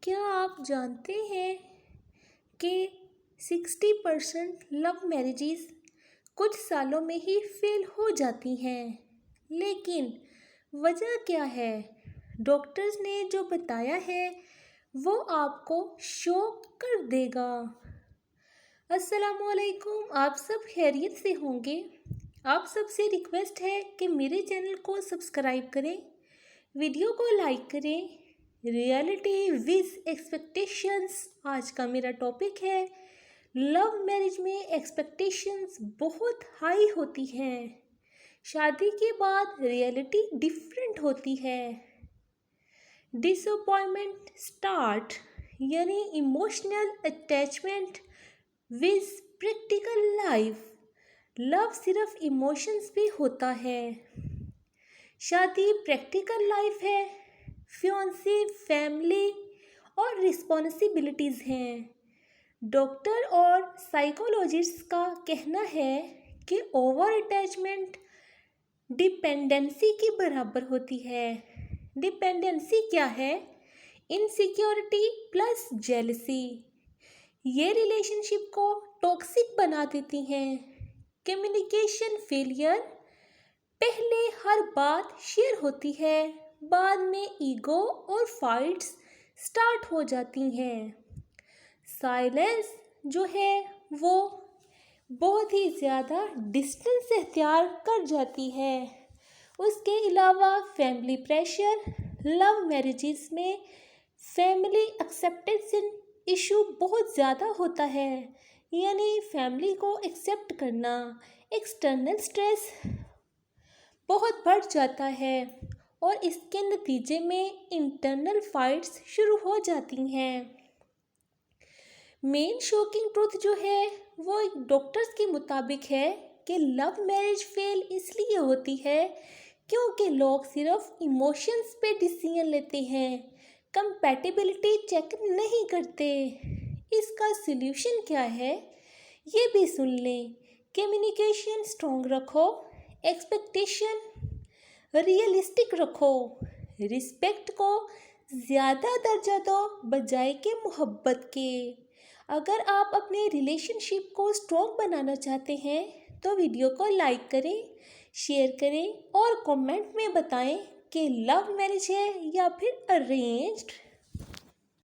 क्या आप जानते हैं कि 60% लव मैरिजेस कुछ सालों में ही फेल हो जाती हैं? लेकिन वजह क्या है? डॉक्टर्स ने जो बताया है वो आपको शॉक कर देगा। अस्सलामुअलैकुम, आप सब खैरियत से होंगे। आप सबसे रिक्वेस्ट है कि मेरे चैनल को सब्सक्राइब करें, वीडियो को लाइक करें। रियलिटी विद एक्सपेक्टेशंस आज का मेरा टॉपिक है। लव मैरिज में एक्सपेक्टेशंस बहुत हाई होती हैं, शादी के बाद रियलिटी डिफरेंट होती है। डिसअपॉइंटमेंट स्टार्ट, यानी emotional attachment with practical life. Love सिर्फ इमोशंस पे होता है, शादी प्रैक्टिकल लाइफ है। फियांसे, फैमिली और रिस्पॉन्सिबिलिटीज़ हैं। डॉक्टर और साइकोलॉजिस्ट का कहना है कि ओवर अटैचमेंट डिपेंडेंसी के बराबर होती है। डिपेंडेंसी क्या है? Insecurity plus jealousy. ये रिलेशनशिप को टॉक्सिक बना देती हैं। कम्युनिकेशन फेलियर, पहले हर बात शेयर होती है, बाद में ईगो और फाइट्स स्टार्ट हो जाती हैं। साइलेंस जो है वो बहुत ही ज़्यादा डिस्टेंस इख्तियार कर जाती है। उसके अलावा फैमिली प्रेशर, लव मैरिजेस में फैमिली एक्सेप्टेंस इशू बहुत ज़्यादा होता है, यानी फैमिली को एक्सेप्ट करना। एक्सटर्नल स्ट्रेस बहुत बढ़ जाता है और इसके नतीजे में इंटरनल फाइट्स शुरू हो जाती हैं। मेन शॉकिंग ट्रुथ जो है वो डॉक्टर्स के मुताबिक है कि लव मैरिज फेल इसलिए होती है क्योंकि लोग सिर्फ इमोशंस पे डिसीजन लेते हैं, कंपैटिबिलिटी चेक नहीं करते। इसका सल्यूशन क्या है ये भी सुन लें। कम्युनिकेशन स्ट्रॉन्ग रखो, एक्सपेक्टेशन रियलिस्टिक रखो, रिस्पेक्ट को ज़्यादा दर्जा दो बजाय के मोहब्बत के। अगर आप अपने रिलेशनशिप को स्ट्रॉन्ग बनाना चाहते हैं तो वीडियो को लाइक करें, शेयर करें और कमेंट में बताएं कि लव मैरिज है या फिर अरेंज्ड।